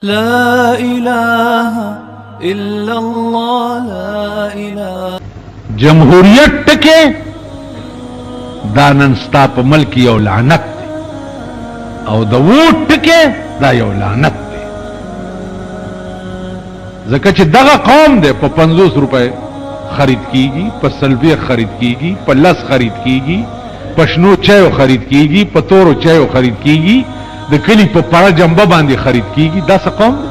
لا इलाह इल्लल्लाह ला इलाह। जमहूरियत टके दानन स्ता पे मुल्क यौ लानत दे और द वोट टके दा यौ लानत दे। ज़का चे दगा कौम दे पर 50 रुपए खरीद कीगी, पर सल्फिया खरीद कीगी, पर लस खरीद कीगी, पशनो चयो खरीद कीगी, पतोरो चयो खरीद कीगी, द कली पर पड़ा जंबा बांधी खरीद कीगी। दा सा कौम दे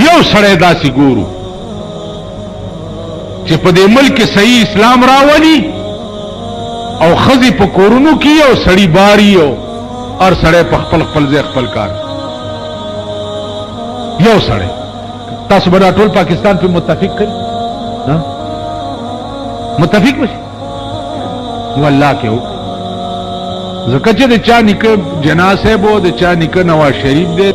यौ सड़े दासी गुरु चे पदे मुल्क के सही इस्लाम रावली और खजी पकोरनु की और सड़ी बारी हो और सड़े पखपल खपल खपलकार यो सड़े तास बड़ा टोल पाकिस्तान पे मुत्तफिक करी ना मुत्तफिक बचे वो अल्लाह के हो जकचे दे चा निक जनासे बो दे चा निक नवाज शरीफ दे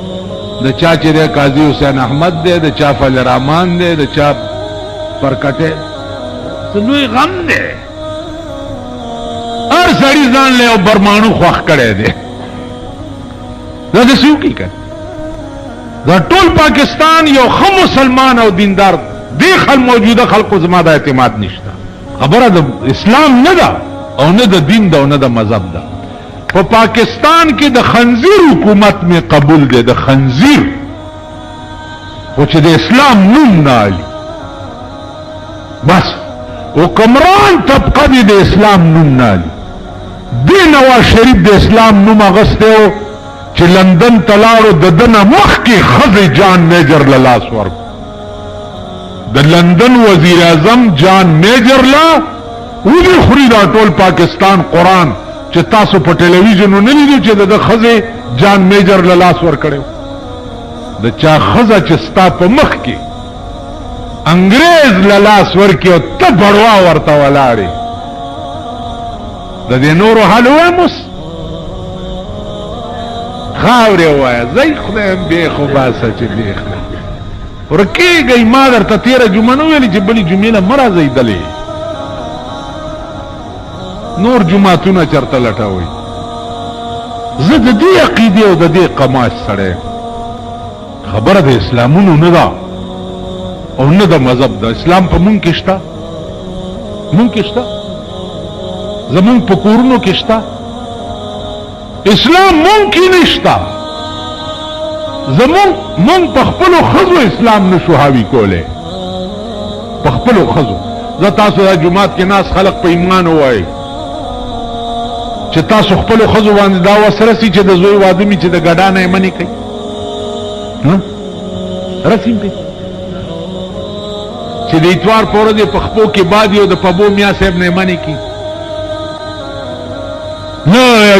द चा दे काजी हुसैन अहमद दे द चा फल रहमान दे द चा परकटे तो लुई गम दे और सड़ी जान ले और बरमाणु ख्वाह करे दे सूं की कर टोल पाकिस्तान यो खम मुसलमान और दीनदार देखल मौजूदा खल को जमादा एतमाद निश्ता खबर इस्लाम न दा और न द दीन दा न द मजहब दा। वो पाकिस्तान की द खंजीर हुकूमत में कबूल दे द खंजीर कुछ दे इस्लाम नुम नाली बस वो कमरान तबका दे इस्लाम नुम नाली दे नवाज शरीफ दे इस्लाम नुम अगस्ते हो चे लंदन तलाड़ो ददना मुख की खज जान मेजर लला स्वर द लंदन वजीर आजम जान मेजर ला उदी खुरीदा टोल पाकिस्तान कुरान चे तासो पर टेलीविजन नहीं लीधु चे द खजे जान मेजर लला स्वर करे द चा खजा चिस्ता पर मुख की अंग्रेज लला स्वर की तब बड़वा वर्ता वाला रे दे नोरो हाल हुआ मुस खावरे हुआ है जई खुदा बेखुबा सच देख और के गई मादर त 13 जुमा नो वेली जबली जुमेला मरा जई दले नूर जुमा तू न चरता लटा हुई जद दी अकीदे और दे कमाश सड़े खबर दे इस्लामुन नदा और न द मजहब द इस्लाम पर मुंग किश्ता जमुन पकूरनो किश्ता इस्लाम मुंग की निश्ता जमुन मुंग पखपलो खजो इस्लाम ने सुहावी कोले पखपलो खजो जता सुधा जुमात के नास खलक पे ईमान हुआ है चिता सुखपलो खजो वान दावा सरसी चे द जोई वादमी चे द गडा ने मनी कई हां रसीम पे चे द इतवार पोर दे पखपो के बाद यो द पबो मियां साहब ने मनी की न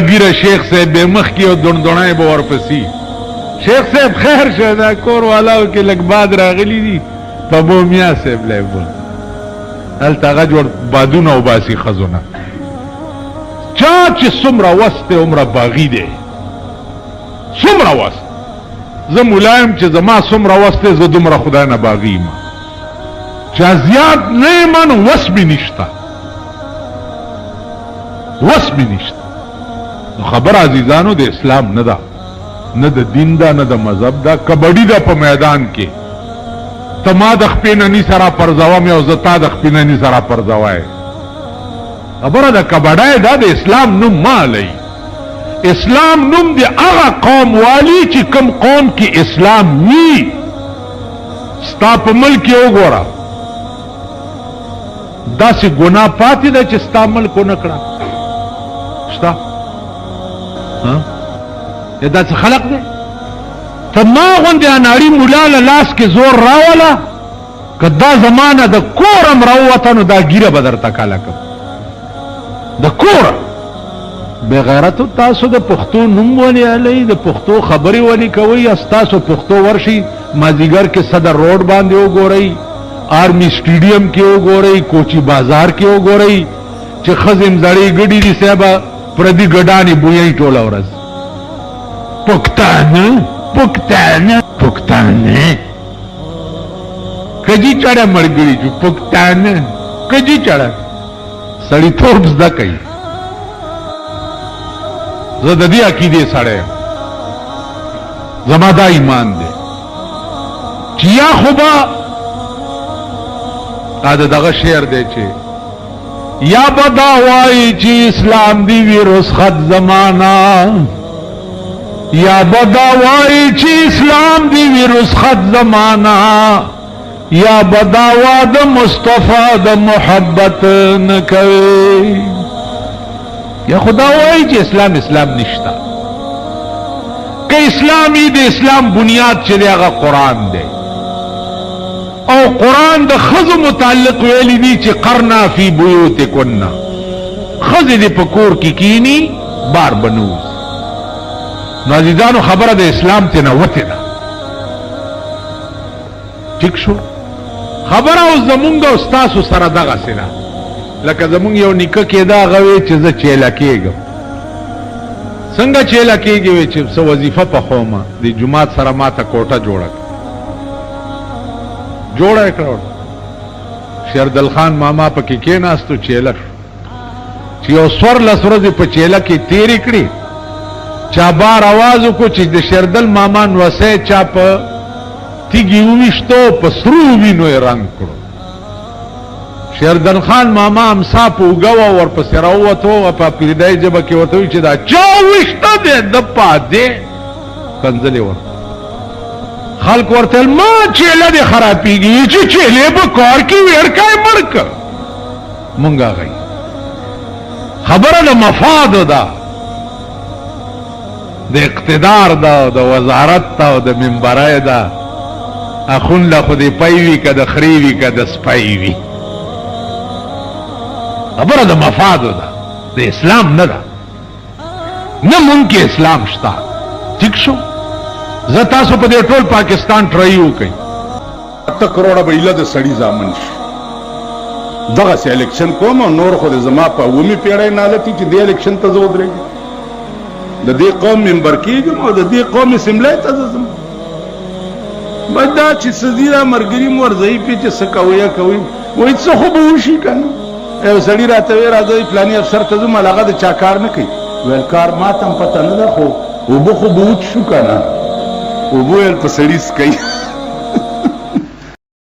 गिरा शेख साहब बेमख की और दुणदुणाए बो और पसी शेख साहब खैर शहदा कोर वाला के लगबाद रागली दी पबो मियां साहब ले बोल हल तागा जोड़ बादूना उबासी खजोना चाच सुमरा वस्ते उमरा बागी दे सुमरा वस्त ज मुलायम च जमा सुमरा वस्ते ज दुमरा खुदा न बागी मा चा जियाद नहीं मन वस भी निश्ता खबर अजीजानो दे इस्लाम न दा न द दीन दा न द मजहब दा कबड्डी दा प मैदान के तमा दखपे ननी सरा परजवा में और जता दखपे ननी सरा परजवा है खबर दा कबड्डाए दा दे इस्लाम नुम मा लई इस्लाम नुम दे आगा कौम वाली ची कम कौम की इस्लाम नी स्ताप मल के ओ गोरा दा से गुना पाती दा ची स्तामल को नकड़ा स्ता ये दा से खलक दे तमागन दे अनाड़ी मुलाल लास के जोर रावला कदा जमाना द कोरम रावता नो दा गिरा बदरता काला कब द कोर बेगैरत तासो द पुख्तो नुम वाली अलई द पुख्तो खबरी वाली कोई अस्तासो पुख्तो वर्षी माजीगर के सदर रोड बांधे हो गो रही आर्मी स्टेडियम के हो गो रही कोची बाजार के हो गो रही चे खजिम जड़ी गड़ी दी सेबा प्रदी गडानी बुयाई टोला औरज पुख्तान कजी चढ़ा मरगड़ी जो पुख्तान कजी चढ़ा सड़ी थोप्स दा कई जददी अकीदे सड़े जमादा ईमान दे چې یا خوبا دغه شعر دی چې یا بدا وای چې اسلام دی وی رسخت زمانہ یا بدا وای چې اسلام دی وی رسخت زمانہ یا بداوا د مصطفی د محبت نکوي یا خدا وای چې اسلام نشتا که اسلامی د اسلام بنیاد چې هغه قرآن دی او قرآن د خزو متعلق ویلی دی چې قرنا فی بیوتکن خزو دی پکور کی کینی بار بنوز نو عزیزانو خبره د اسلام تینا وته ده ٹھیک شو خبره او زمونږ او تاسو سره دغه سره لکه زمونږ یو نیکه کېدا غوي چې زه چیلا کېږم څنګه چیلا کېږي چې څه وظیفه په خومه د جمعات سره ماته کوټه جوړه کړو شیردل خان ماما پکې کېناستو چیلا چې یو سور لسورځ په چیلا کې تیرې کړې چا بار आवाज وکړو چې د شیردل ماما نوسه چا په تیگی ویشتو پسرو وینو رنگ کرو شیردن خان ماما امسا پوگوا ور پس راوتو اپا پیردائی جبا کی وتوی چی دا چا ویشتا دے دپا دے کنزلی ور خلق ورتل ما چیلہ دے خرابی گی چی چیلے با کار کی ویرکای مرک منگا گئی خبر دا مفاد دا دا اقتدار دا وزارت دا منبرائی دا اخون لا خودی پایوی که د خریوی که د سپایوی خبره د مفادو ده د اسلام نه ده نه مونږ کې اسلام شته ٹھیک شو زه تاسو په دې ټول پاکستان ټرای وکړئ 7 کروڑه به ایله د سړی ځامن شي دغه سه الیکشن کوم او نور خو د زما په ومي پیړۍ نالتي چې د الیکشن ته زو درېږي د دې قوم منبر کېږم او د دې قوم اسمبلی ته ځم بدا چې سدیرا مرګري مرزي په چې سکویا کوي وای څه خو به وشي کنه یو سړی راته وی راځي فلاني افسر ته زما لغه د چا کار نه کوي ویل کار ما تم پته نه ده خو وبخو بوت شو کنه وبویل په سړی سکي